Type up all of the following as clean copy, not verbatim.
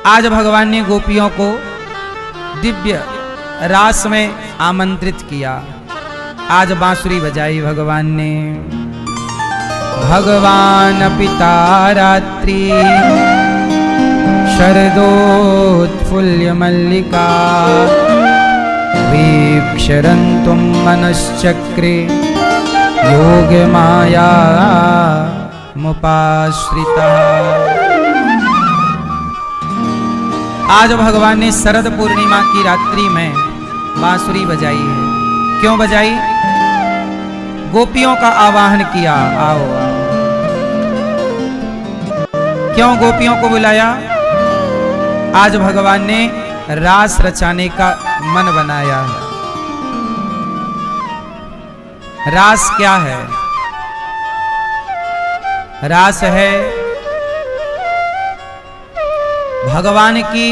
आज भगवान ने गोपियों को दिव्य रास में आमंत्रित किया। आज बांसुरी बजाई भगवान ने। भगवान पिता रात्रि शरदोत्फुल्य मल्लिका वीक्षरन्तुं मनश्चक्रे योग माया मुपाश्रिता। आज भगवान ने शरद पूर्णिमा की रात्रि में बांसुरी बजाई है। क्यों बजाई? गोपियों का आवाहन किया, आओ। क्यों गोपियों को बुलाया? आज भगवान ने रास रचाने का मन बनाया है। रास क्या है? रास है भगवान की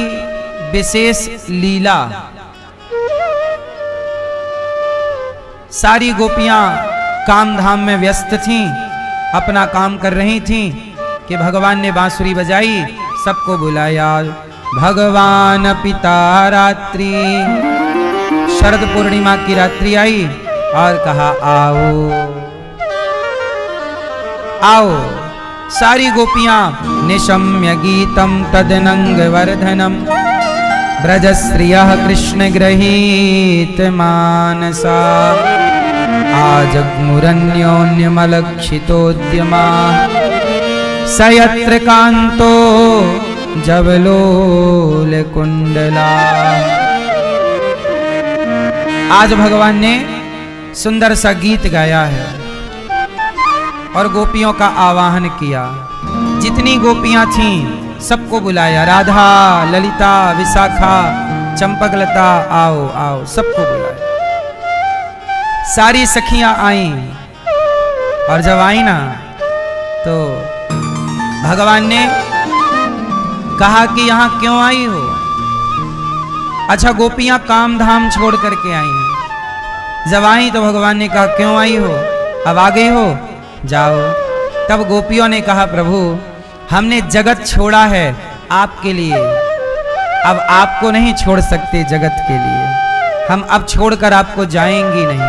विशेष लीला। सारी गोपियां काम धाम में व्यस्त थीं, अपना काम कर रही थीं कि भगवान ने बांसुरी बजाई, सबको बुलाया। भगवान पिता रात्रि, शरद पूर्णिमा की रात्रि आई और कहा आओ आओ। सारी गोपियां निशम्य गीतम तदनंग वर्धनम ब्रजश्रियः कृष्ण गृहीत मानसा आजग्मुरन्योन्यमलक्षितोद्यमा सयत्र कांतो जवलोल कुंडला। आज भगवान ने सुंदर सा गीत गाया है और गोपियों का आवाहन किया। जितनी गोपियां थीं सबको बुलाया। राधा, ललिता, विशाखा, चंपकलता, आओ आओ, सबको बुलाया। सारी सखियां आईं और जब आई ना तो भगवान ने कहा कि यहां क्यों आई हो? अच्छा, गोपियां काम धाम छोड़ करके आई हैं। जब आई तो भगवान ने कहा क्यों आई हो? अब आ गई हो, जाओ। तब गोपियों ने कहा प्रभु, हमने जगत छोड़ा है आपके लिए, अब आपको नहीं छोड़ सकते जगत के लिए। हम अब छोड़कर आपको जाएंगी नहीं।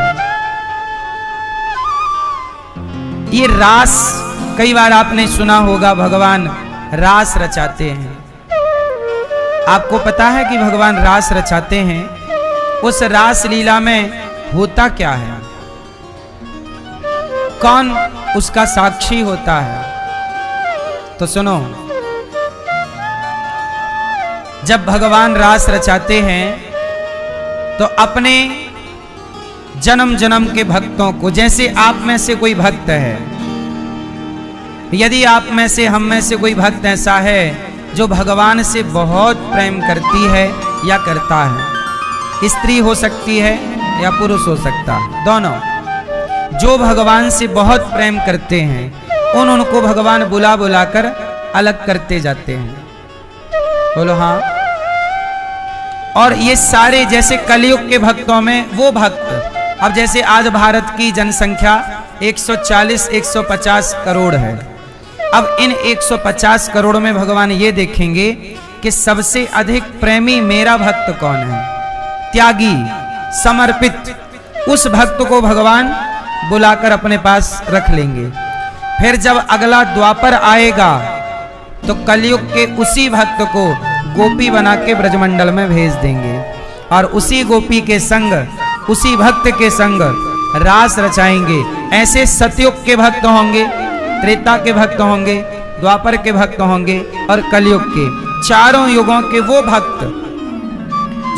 ये रास, कई बार आपने सुना होगा भगवान रास रचाते हैं। आपको पता है कि भगवान रास रचाते हैं? उस रास लीला में होता क्या है? कौन उसका साक्षी होता है? तो सुनो, जब भगवान रास रचाते हैं तो अपने जन्म जन्म के भक्तों को, जैसे आप में से कोई भक्त है, यदि आप में से, हम में से कोई भक्त ऐसा है जो भगवान से बहुत प्रेम करती है या करता है, स्त्री हो सकती है या पुरुष हो सकता है, दोनों, जो भगवान से बहुत प्रेम करते हैं उनको भगवान बुला बुलाकर अलग करते जाते हैं। बोलो हाँ। और ये सारे, जैसे कलयुग के भक्तों में वो भक्त, अब जैसे आज भारत की जनसंख्या 140-150 करोड़ है। अब इन 150 करोड़ में भगवान ये देखेंगे कि सबसे अधिक प्रेमी मेरा भक्त कौन है, त्यागी, समर्पित। उस भक्त को भगवान बुलाकर अपने पास रख लेंगे। फिर जब अगला द्वापर आएगा तो कलयुग के उसी भक्त को गोपी बना के ब्रजमंडल में भेज देंगे और उसी गोपी के संग, उसी भक्त के संग रास रचाएंगे। ऐसे सतयुग के भक्त होंगे, त्रेता के भक्त होंगे, द्वापर के भक्त होंगे और कलयुग के, चारों युगों के वो भक्त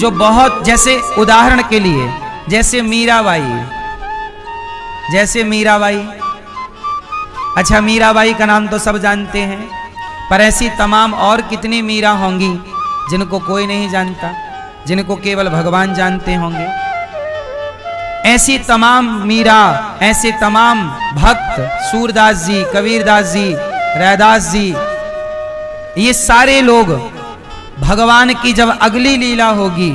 जो बहुत, जैसे उदाहरण के लिए जैसे मीराबाई, अच्छा मीराबाई का नाम तो सब जानते हैं, पर ऐसी तमाम और कितनी मीरा होंगी जिनको कोई नहीं जानता, जिनको केवल भगवान जानते होंगे। ऐसी तमाम मीरा, ऐसे तमाम भक्त, सूरदास जी, कबीरदास जी, रैदास जी, ये सारे लोग भगवान की जब अगली लीला होगी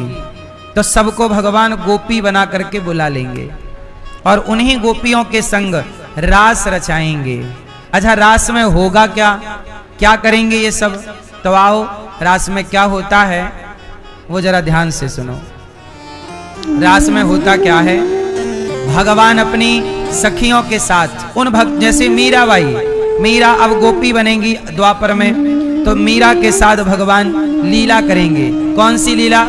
तो सबको भगवान गोपी बना करके बुला लेंगे और उन्हीं गोपियों के संग रास रचाएंगे। अच्छा, रास में होगा क्या, क्या करेंगे ये सब? तो आओ रास में क्या होता है वो जरा ध्यान से सुनो। रास में होता क्या है, भगवान अपनी सखियों के साथ उन भक्त, जैसे मीरा अब गोपी बनेंगी द्वापर में, तो मीरा के साथ भगवान लीला करेंगे। कौन सी लीला?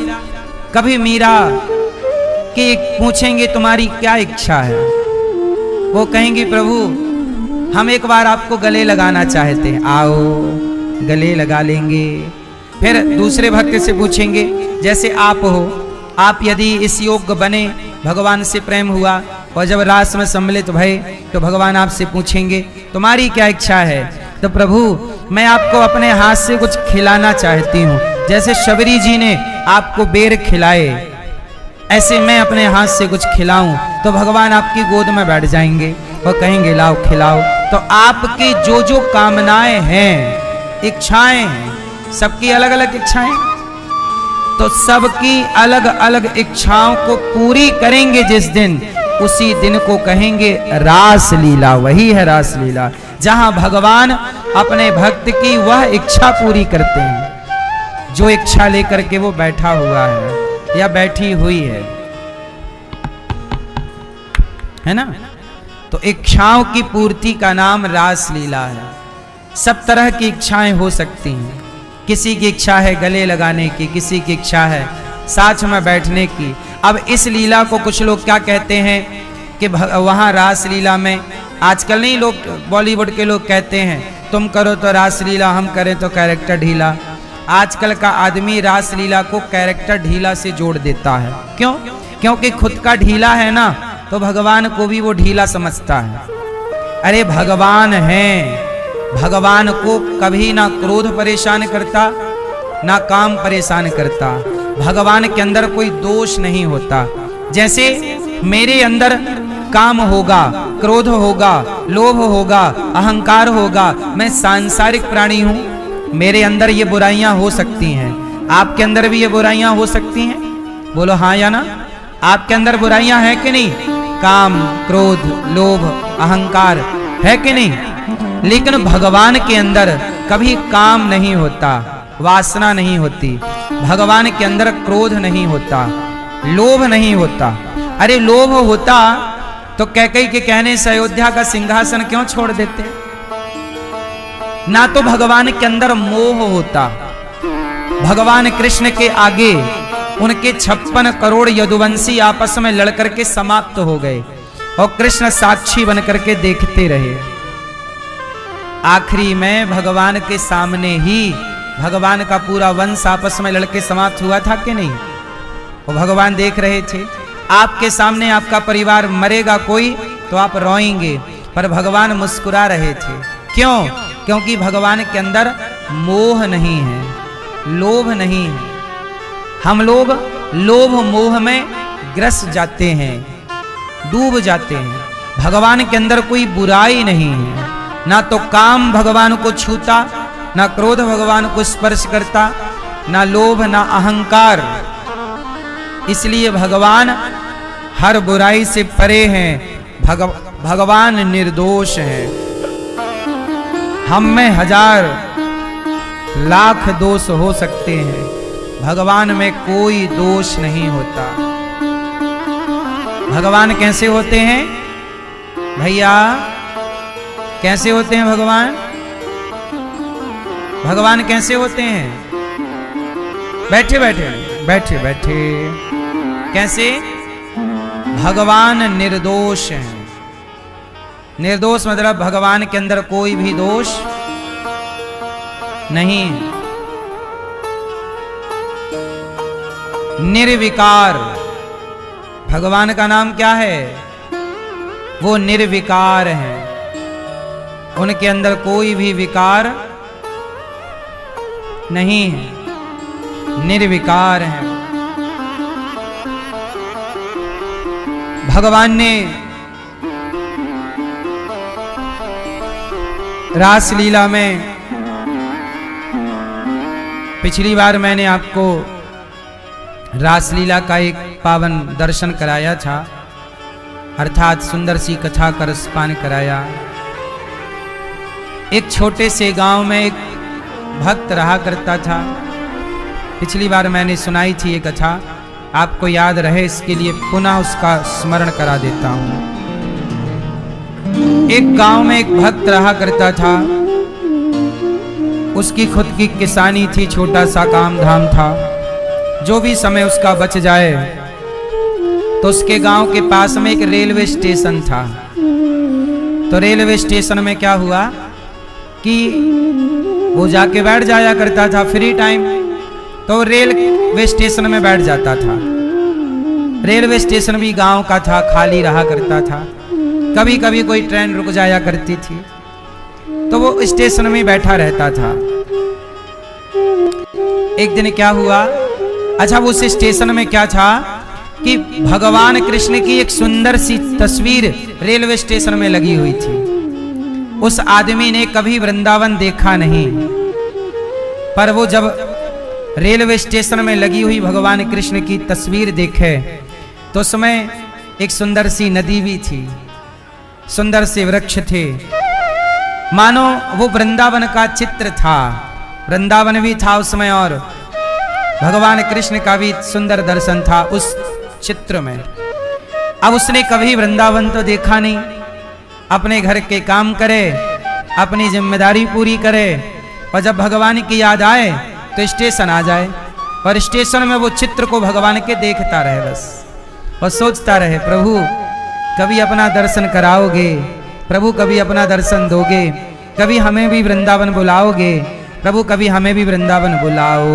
कभी मीरा के पूछेंगे तुम्हारी क्या इच्छा है, वो कहेंगी प्रभु हम एक बार आपको गले लगाना चाहते हैं, आओ गले लगा लेंगे। फिर दूसरे भक्त से पूछेंगे जैसे आप हो, आप यदि इस योग्य बने, भगवान से प्रेम हुआ और जब रास में सम्मिलित भए तो भगवान आपसे पूछेंगे तुम्हारी क्या इच्छा है, तो प्रभु मैं आपको अपने हाथ से कुछ खिलाना चाहती हूँ, जैसे शबरी जी ने आपको बेर खिलाए ऐसे मैं अपने हाथ से कुछ खिलाऊं, तो भगवान आपकी गोद में बैठ जाएंगे और कहेंगे लाओ खिलाओ। तो आपकी जो जो कामनाएं हैं, इच्छाएं हैं, सबकी अलग अलग इच्छाएं, तो सबकी अलग अलग इच्छाओं को पूरी करेंगे जिस दिन, उसी दिन को कहेंगे रास लीला। वही है रास लीला, जहां भगवान अपने भक्त की वह इच्छा पूरी करते हैं जो इच्छा लेकर के वो बैठा हुआ है या बैठी हुई है ना। तो इच्छाओं की पूर्ति का नाम रास लीला है। सब तरह की इच्छाएं हो सकती हैं, किसी की इच्छा है गले लगाने की, किसी की इच्छा है साथ में बैठने की। अब इस लीला को कुछ लोग क्या कहते हैं कि वहां रास लीला में, आजकल नहीं लोग बॉलीवुड के लोग कहते हैं तुम करो तो रास लीला, हम करें तो कैरेक्टर ढीला। आजकल का आदमी रास लीला को कैरेक्टर ढीला से जोड़ देता है। क्यों? क्योंकि खुद का ढीला है ना, तो भगवान को भी वो ढीला समझता है। अरे भगवान है, भगवान को कभी ना क्रोध परेशान करता ना काम परेशान करता। भगवान के अंदर कोई दोष नहीं होता। जैसे मेरे अंदर काम होगा, क्रोध होगा, लोभ होगा, अहंकार होगा, मैं सांसारिक प्राणी हूं, मेरे अंदर ये बुराइयां हो सकती हैं। आपके अंदर भी ये बुराइयां हो सकती हैं? बोलो हाँ या ना। आपके अंदर बुराइयां हैं कि नहीं? काम, क्रोध, लोभ, अहंकार है कि नहीं? लेकिन भगवान के अंदर कभी काम नहीं होता, वासना नहीं होती। भगवान के अंदर क्रोध नहीं होता, लोभ नहीं होता। अरे लोभ होता तो कैकेयी के कहने से अयोध्या का सिंहासन क्यों छोड़ देते? ना तो भगवान के अंदर मोह होता। भगवान कृष्ण के आगे उनके 56 करोड़ यदुवंशी आपस में लड़कर के समाप्त हो गए और कृष्ण साक्षी बनकर के देखते रहे। आखिरी में भगवान के सामने ही भगवान का पूरा वंश आपस में लड़के समाप्त हुआ था कि नहीं? वो भगवान देख रहे थे। आपके सामने आपका परिवार मरेगा कोई तो आप रोएंगे, पर भगवान मुस्कुरा रहे थे। क्यों? क्योंकि भगवान के अंदर मोह नहीं है, लोभ नहीं है। हम लोग लोभ मोह में ग्रस्त जाते हैं, डूब जाते हैं। भगवान के अंदर कोई बुराई नहीं है, ना तो काम भगवान को छूता, ना क्रोध भगवान को स्पर्श करता, ना लोभ, ना अहंकार। इसलिए भगवान हर बुराई से परे हैं। भगवान निर्दोष है। हम में 1000 लाख दोष हो सकते हैं, भगवान में कोई दोष नहीं होता। भगवान कैसे होते हैं भैया? कैसे होते हैं भगवान? भगवान कैसे होते हैं? बैठे बैठे बैठे बैठे कैसे? भगवान निर्दोष हैं। निर्दोष मतलब भगवान के अंदर कोई भी दोष नहीं। निर्विकार, भगवान का नाम क्या है? वो निर्विकार हैं। उनके अंदर कोई भी विकार नहीं है, निर्विकार हैं। भगवान ने रास लीला में, पिछली बार मैंने आपको रासलीला का एक पावन दर्शन कराया था, अर्थात सुंदर सी कथा का रसपान कराया। एक छोटे से गांव में एक भक्त रहा करता था। पिछली बार मैंने सुनाई थी ये कथा, आपको याद रहे इसके लिए पुनः उसका स्मरण करा देता हूं। एक गांव में एक भक्त रहा करता था। उसकी खुद की किसानी थी, छोटा सा काम धाम था। जो भी समय उसका बच जाए तो उसके गांव के पास में एक रेलवे स्टेशन था। तो रेलवे स्टेशन में क्या हुआ कि वो जाके बैठ जाया करता था फ्री टाइम, तो रेलवे स्टेशन में बैठ जाता था। रेलवे स्टेशन भी गांव का था, खाली रहा करता था। कभी कभी कोई ट्रेन रुक जाया करती थी तो वो स्टेशन में बैठा रहता था। एक दिन क्या हुआ, अच्छा वो उस स्टेशन में क्या था कि भगवान कृष्ण की एक सुंदर सी तस्वीर रेलवे स्टेशन में लगी हुई थी। उस आदमी ने कभी वृंदावन देखा नहीं, पर वो जब रेलवे स्टेशन में लगी हुई भगवान कृष्ण की तस्वीर देखे तो उसमें एक सुंदर सी नदी भी थी, सुंदर से वृक्ष थे, मानो वो वृंदावन का चित्र था। वृंदावन भी था उसमें और भगवान कृष्ण का भी सुंदर दर्शन था उस चित्र में। अब उसने कभी वृंदावन तो देखा नहीं, अपने घर के काम करे, अपनी जिम्मेदारी पूरी करे, और जब भगवान की याद आए तो स्टेशन आ जाए और स्टेशन में वो चित्र को भगवान के देखता रहे बस, और सोचता रहे प्रभु कभी अपना दर्शन कराओगे, प्रभु कभी अपना दर्शन दोगे, कभी हमें भी वृंदावन बुलाओगे, प्रभु कभी हमें भी वृंदावन बुलाओ,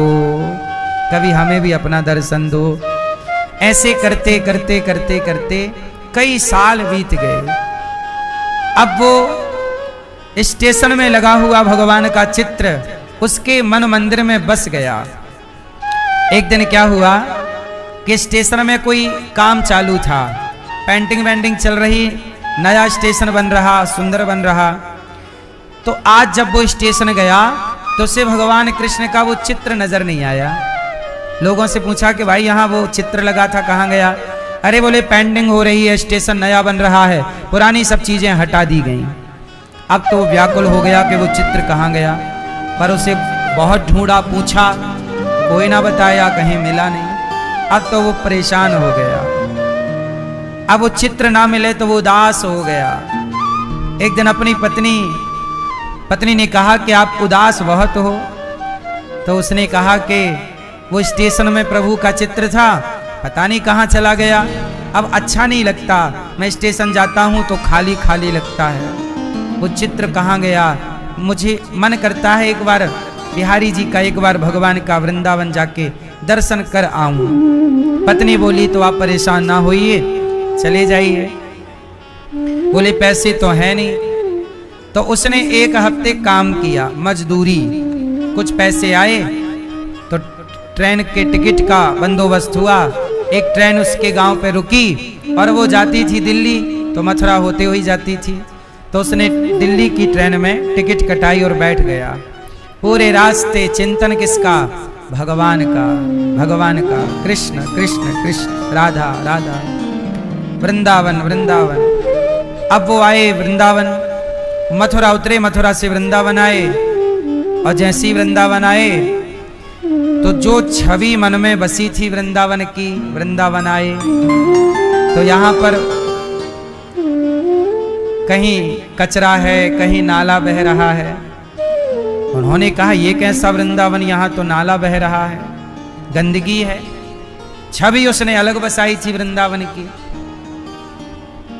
कभी हमें भी अपना दर्शन दो। ऐसे करते करते करते करते कई साल बीत गए। अब वो स्टेशन में लगा हुआ भगवान का चित्र उसके मन मंदिर में बस गया। एक दिन क्या हुआ कि स्टेशन में कोई काम चालू था, पेंटिंग वेंटिंग चल रही, नया स्टेशन बन रहा, सुंदर बन रहा। तो आज जब वो स्टेशन गया तो उसे भगवान कृष्ण का वो चित्र नजर नहीं आया। लोगों से पूछा कि भाई यहाँ वो चित्र लगा था कहाँ गया? अरे बोले पेंटिंग हो रही है, स्टेशन नया बन रहा है, पुरानी सब चीजें हटा दी गई। अब तो व्याकुल हो गया कि वो चित्र कहाँ गया, पर उसे बहुत ढूंढा, पूछा, कोई ना बताया, कहीं मिला नहीं। अब तो वो परेशान हो गया। अब वो चित्र ना मिले तो वो उदास हो गया। एक दिन अपनी पत्नी ने कहा कि आप उदास बहुत हो। तो उसने कहा कि वो स्टेशन में प्रभु का चित्र था, पता नहीं कहाँ चला गया। अब अच्छा नहीं लगता, मैं स्टेशन जाता हूँ तो खाली खाली लगता है। वो चित्र कहाँ गया? मुझे मन करता है एक बार बिहारी जी का, एक बार भगवान का वृंदावन जाके दर्शन कर आऊं। पत्नी बोली तो आप परेशान ना होइए, चले जाइए। बोले पैसे तो है नहीं। तो उसने एक हफ्ते काम किया, मजदूरी, कुछ पैसे आए तो ट्रेन के टिकट का बंदोबस्त हुआ। एक ट्रेन उसके गांव पे रुकी और वो जाती थी दिल्ली, तो मथुरा होते हुए जाती थी। तो उसने दिल्ली की ट्रेन में टिकट कटाई और बैठ गया। पूरे रास्ते चिंतन किसका? भगवान का, भगवान का, कृष्ण कृष्ण कृष्ण, राधा राधा, वृंदावन वृंदावन। अब वो आए वृंदावन, मथुरा उतरे, मथुरा से वृंदावन आए, और जैसे ही वृंदावन आए तो जो छवि मन में बसी थी वृंदावन की, वृंदावन आए तो यहाँ पर कहीं कचरा है, कहीं नाला बह रहा है। उन्होंने कहा ये कैसा वृंदावन, यहाँ तो नाला बह रहा है, गंदगी है। छवि उसने अलग बसाई थी वृंदावन की।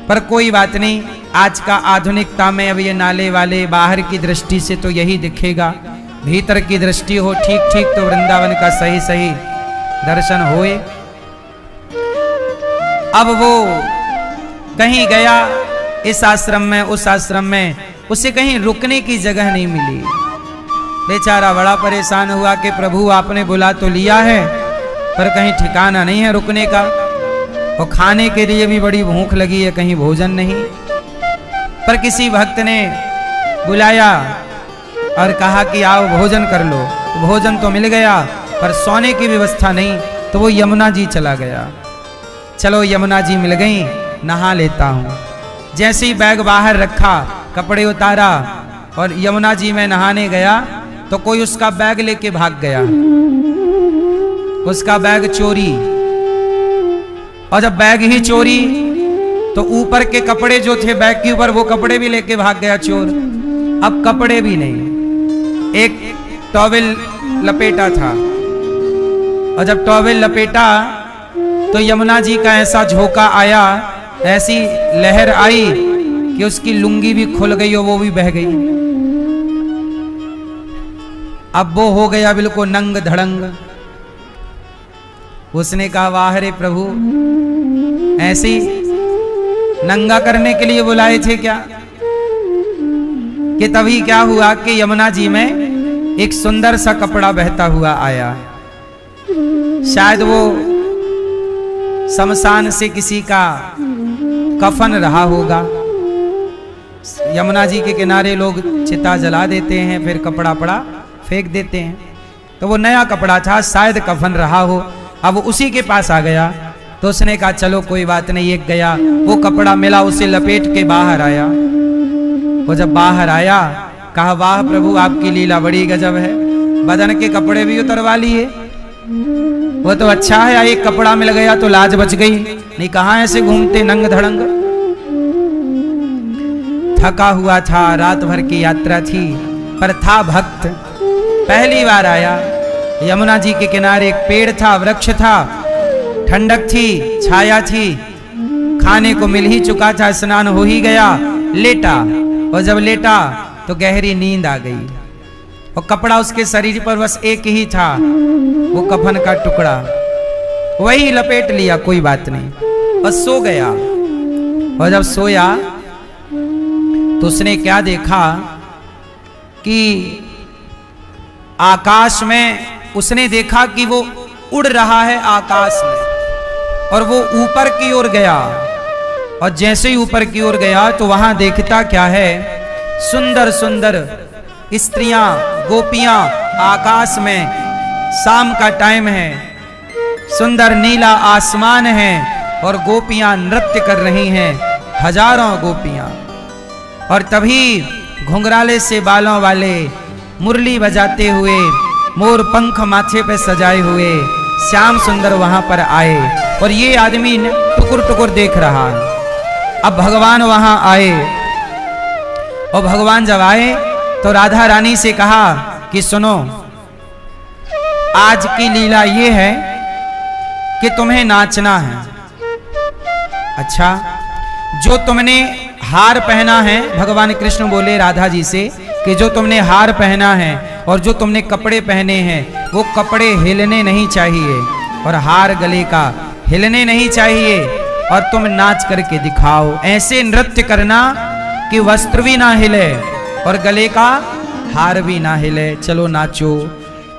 पर कोई बात नहीं, आज का आधुनिकता में अब ये नाले वाले बाहर की दृष्टि से तो यही दिखेगा, भीतर की दृष्टि हो ठीक ठीक तो वृंदावन का सही सही दर्शन होए। अब वो कहीं गया, इस आश्रम में उस आश्रम में, उसे कहीं रुकने की जगह नहीं मिली। बेचारा बड़ा परेशान हुआ कि प्रभु आपने बुला तो लिया है पर कहीं ठिकाना नहीं है रुकने का, और खाने के लिए भी बड़ी भूख लगी है, कहीं भोजन नहीं। पर किसी भक्त ने बुलाया और कहा कि आओ भोजन कर लो। तो भोजन तो मिल गया पर सोने की व्यवस्था नहीं, तो वो यमुना जी चला गया। चलो यमुना जी मिल गई, नहा लेता हूँ। जैसे ही बैग बाहर रखा, कपड़े उतारा और यमुना जी में नहाने गया तो कोई उसका बैग लेके भाग गया। उसका बैग चोरी, और जब बैग ही चोरी तो ऊपर के कपड़े जो थे बैग के ऊपर वो कपड़े भी लेके भाग गया चोर। अब कपड़े भी नहीं, एक टॉवेल लपेटा था, और जब टॉवेल लपेटा तो यमुना जी का ऐसा झोंका आया, ऐसी लहर आई कि उसकी लुंगी भी खुल गई और वो भी बह गई। अब वो हो गया बिल्कुल नंग धड़ंग। उसने कहा वाह रे प्रभु, ऐसी नंगा करने के लिए बुलाए थे क्या? कि तभी क्या हुआ कि यमुना जी में एक सुंदर सा कपड़ा बहता हुआ आया। शायद वो शमशान से किसी का कफन रहा होगा। यमुना जी के किनारे लोग चिता जला देते हैं, फिर कपड़ा पड़ा फेंक देते हैं, तो वो नया कपड़ा था, शायद कफन रहा हो। अब वो उसी के पास आ गया, तो उसने कहा चलो कोई बात नहीं। एक गया, वो कपड़ा मिला, उसे लपेट के बाहर आया। वो जब बाहर आया, कहा वाह प्रभु आपकी लीला बड़ी गजब है, बदन के कपड़े भी उतरवा लिए। वो तो अच्छा है, एक कपड़ा मिल गया तो लाज बच गई, नहीं कहाँ ऐसे घूमते नंग धड़ंग। थका हुआ था, रात भर की यात्रा थी, पर था भक्त। पहली बार आया, यमुना जी के किनारे एक पेड़ था, वृक्ष था, ठंडक थी, छाया थी, खाने को मिल ही चुका था, स्नान हो ही गया, लेटा। और जब लेटा तो गहरी नींद आ गई, और कपड़ा उसके शरीर पर बस एक ही था, वो कफन का टुकड़ा, वही लपेट लिया, कोई बात नहीं, बस सो गया। और जब सोया तो उसने क्या देखा कि आकाश में, उसने देखा कि वो उड़ रहा है आकाश में, और वो ऊपर की ओर गया। और जैसे ही ऊपर की ओर गया तो वहां देखता क्या है, सुंदर सुंदर स्त्रियां, गोपियां आकाश में, शाम का टाइम है, सुंदर नीला आसमान है, और गोपियां नृत्य कर रही हैं, हजारों गोपियां। और तभी घुंघराले से बालों वाले, मुरली बजाते हुए, मोर पंख माथे पे सजाए हुए श्याम सुंदर वहां पर आए, और ये आदमी टुकुर टुकुर देख रहा है। अब भगवान वहां आए, और भगवान जब आए तो राधा रानी से कहा कि सुनो, आज की लीला ये है कि तुम्हें नाचना है। अच्छा, जो तुमने हार पहना है, भगवान कृष्ण बोले राधा जी से कि जो तुमने हार पहना है और जो तुमने कपड़े पहने हैं, वो कपड़े हिलने नहीं चाहिए, और हार गले का हिलने नहीं चाहिए, और तुम नाच करके दिखाओ। ऐसे नृत्य करना कि वस्त्र भी ना हिले और गले का हार भी ना हिले। चलो नाचो।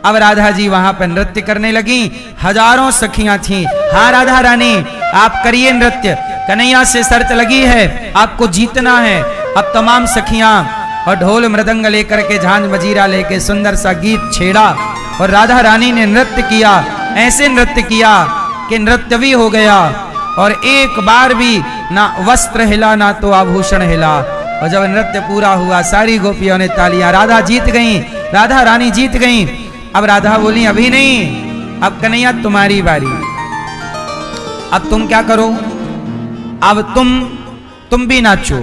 अब राधा जी वहां पर नृत्य करने लगी, हजारों सखियां थीं। हाँ राधा रानी, आप करिए नृत्य, कन्हैया से शर्त लगी है, आपको जीतना है। अब तमाम सखियां और ढोल मृदंग लेकर के, झांझ मजीरा लेके सुंदर सा गीत छेड़ा, और राधा रानी ने नृत्य किया। ऐसे नृत्य किया कि नृत्य भी हो गया, और एक बार भी ना वस्त्र हिला ना तो आभूषण हिला। और जब नृत्य पूरा हुआ, सारी गोपियों ने तालियां, राधा जीत गई, राधा रानी जीत गई। अब राधा बोली अभी नहीं, अब कन्हैया तुम्हारी बारी, अब तुम क्या करो, अब तुम भी नाचो,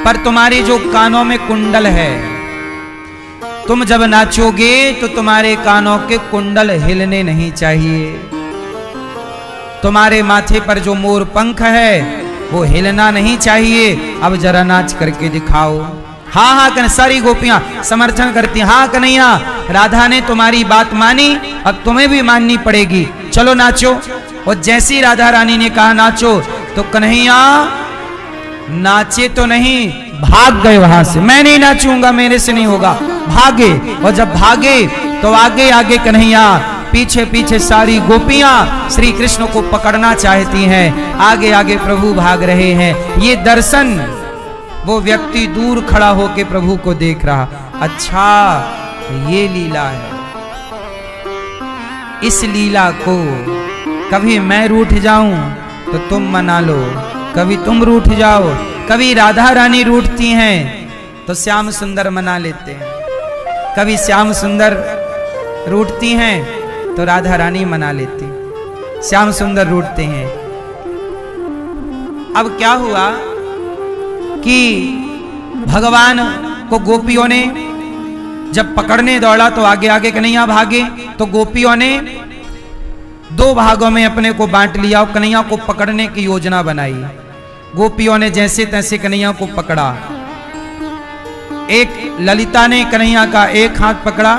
पर तुम्हारे जो कानों में कुंडल है, तुम जब नाचोगे तो तुम्हारे कानों के कुंडल हिलने नहीं चाहिए। तुम्हारे माथे पर जो मोर पंख है वो हिलना नहीं चाहिए। अब जरा नाच करके दिखाओ। हाँ हाँ, सारी गोपियां समर्थन करती, हाँ कन्हैया, राधा ने तुम्हारी बात मानी, अब तुम्हें भी माननी पड़ेगी, चलो नाचो। और जैसी राधा रानी ने कहा नाचो, तो कन्हैया नाचे तो नहीं, भाग गए वहां से। मैं नहीं नाचूंगा, मेरे से नहीं होगा, भागे। और जब भागे तो आगे आगे कन्हैया, पीछे पीछे सारी गोपियां श्री कृष्ण को पकड़ना चाहती हैं, आगे आगे प्रभु भाग रहे हैं। ये दर्शन, वो व्यक्ति दूर खड़ा होकर प्रभु को देख रहा, अच्छा ये लीला है। इस लीला को कभी मैं रूठ जाऊं तो तुम मना लो, कभी तुम रूठ जाओ, कभी राधा रानी रूठती हैं तो श्याम सुंदर मना लेते हैं, कभी श्याम सुंदर रूठती हैं तो राधा रानी मना लेती, श्याम सुंदर रूठते हैं। अब क्या हुआ कि भगवान को गोपियों ने जब पकड़ने दौड़ा तो आगे आगे कन्हैया भागे, तो गोपियों ने दो भागों में अपने को बांट लिया और कन्हैया को पकड़ने की योजना बनाई। गोपियों ने जैसे तैसे कन्हैया को पकड़ा। एक ललिता ने कन्हैया का एक हाथ पकड़ा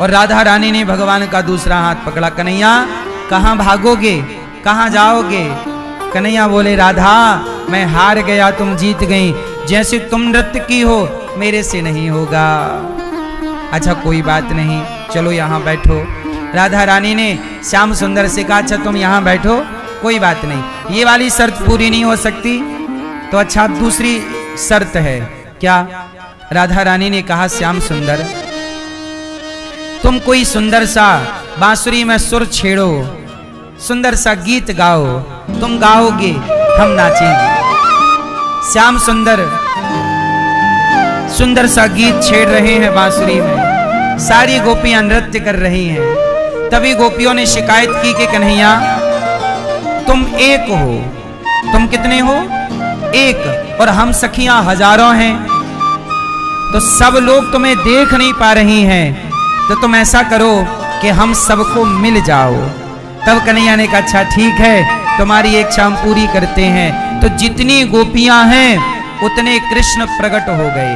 और राधा रानी ने भगवान का दूसरा हाथ पकड़ा। कन्हैया कहां भागोगे, कहां जाओगे? कन्हैया बोले, राधा मैं हार गया, तुम जीत गई। जैसे तुम नृत्य की हो मेरे से नहीं होगा। अच्छा कोई बात नहीं, चलो यहाँ बैठो। राधा रानी ने श्याम सुंदर से कहा, अच्छा तुम यहाँ बैठो, कोई बात नहीं, ये वाली शर्त पूरी नहीं हो सकती तो अच्छा दूसरी शर्त है। क्या? राधा रानी ने कहा, श्याम सुंदर तुम कोई सुंदर सा बांसुरी में सुर छेड़ो, सुंदर सा गीत गाओ, तुम गाओगे हम नाचेंगे। श्याम सुंदर सुंदर सा गीत छेड़ रहे हैं बांसुरी में, सारी गोपियां नृत्य कर रही हैं। तभी गोपियों ने शिकायत की कि कन्हैया तुम एक हो। तुम कितने हो? एक, और हम सखियां हजारों हैं, तो सब लोग तुम्हें देख नहीं पा रही हैं, तो तुम ऐसा करो कि हम सबको मिल जाओ। तब कन्हैया ने कहा, अच्छा ठीक है, तुम्हारी इच्छा हम पूरी करते हैं। तो जितनी गोपियां हैं उतने कृष्ण प्रकट हो गए।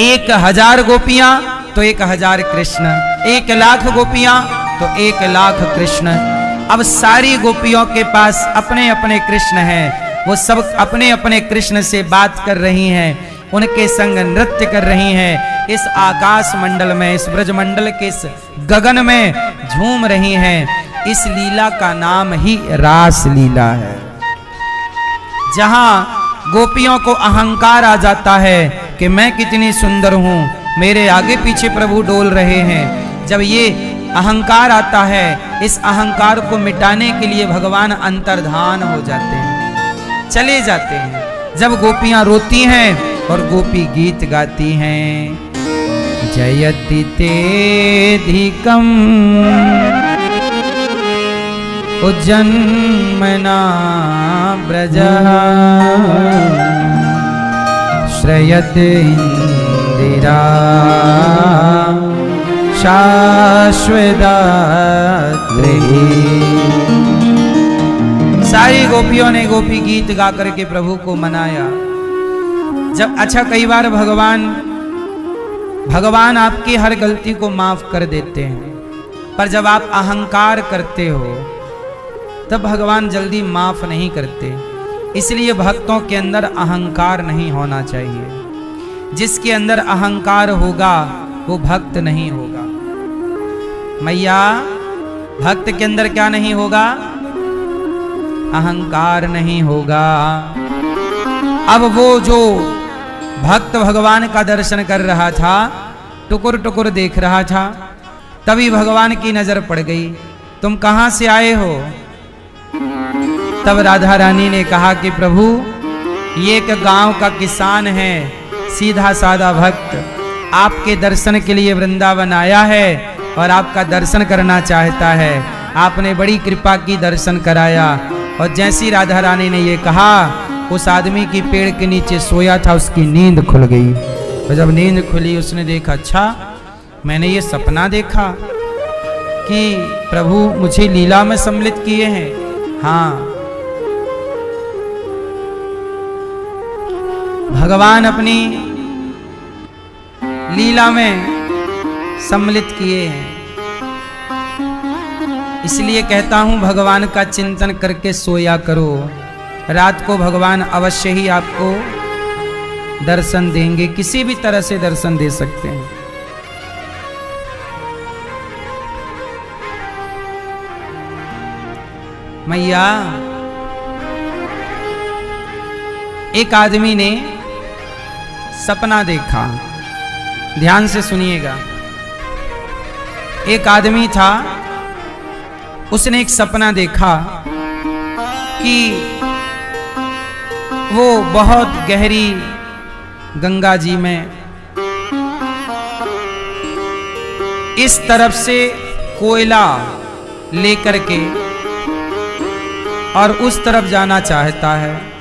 1000 गोपियां तो 1000 कृष्ण, 1,00,000 गोपियां तो 1,00,000 कृष्ण। अब सारी गोपियों के पास अपने अपने कृष्ण हैं, वो सब अपने अपने कृष्ण से बात कर रही हैं, उनके संग नृत्य कर रही हैं, इस आकाश मंडल में, इस ब्रज मंडल के इस गगन में झूम रही हैं। इस लीला का नाम ही रास लीला है, जहां गोपियों को अहंकार आ जाता है कि मैं कितनी सुंदर हूं, मेरे आगे पीछे प्रभु डोल रहे हैं। जब ये अहंकार आता है, इस अहंकार को मिटाने के लिए भगवान अंतर्धान हो जाते हैं, चले जाते हैं। जब गोपियां रोती हैं और गोपी गीत गाती हैं, जयति तेधिकम उज्जन्मना ब्रजः श्रयते इंदिरा शाश्वता। सारी गोपियों ने गोपी गीत गा करके प्रभु को मनाया। जब अच्छा कई बार भगवान आपकी हर गलती को माफ कर देते हैं, पर जब आप अहंकार करते हो तब भगवान जल्दी माफ नहीं करते। इसलिए भक्तों के अंदर अहंकार नहीं होना चाहिए। जिसके अंदर अहंकार होगा वो भक्त नहीं होगा। मैया, भक्त के अंदर क्या नहीं होगा? अहंकार नहीं होगा। अब वो जो भक्त भगवान का दर्शन कर रहा था, टुकुर टुकुर देख रहा था, तभी भगवान की नजर पड़ गई, तुम कहां से आए हो? तब राधा रानी ने कहा कि प्रभु ये एक गांव का किसान है, सीधा साधा भक्त, आपके दर्शन के लिए वृंदावन आया है और आपका दर्शन करना चाहता है। आपने बड़ी कृपा की, दर्शन कराया। और जैसी राधा रानी ने ये कहा, उस आदमी की पेड़ के नीचे सोया था, उसकी नींद खुल गई। और जब नींद खुली उसने देखा, अच्छा मैंने ये सपना देखा कि प्रभु मुझे लीला में सम्मिलित किए हैं। हाँ, भगवान अपनी लीला में सम्मिलित किए हैं। इसलिए कहता हूं, भगवान का चिंतन करके सोया करो। रात को भगवान अवश्य ही आपको दर्शन देंगे, किसी भी तरह से दर्शन दे सकते हैं। मैया, एक आदमी ने सपना देखा, ध्यान से सुनिएगा। एक आदमी था, उसने एक सपना देखा कि वो बहुत गहरी गंगा जी में इस तरफ से कोयला लेकर के और उस तरफ जाना चाहता है।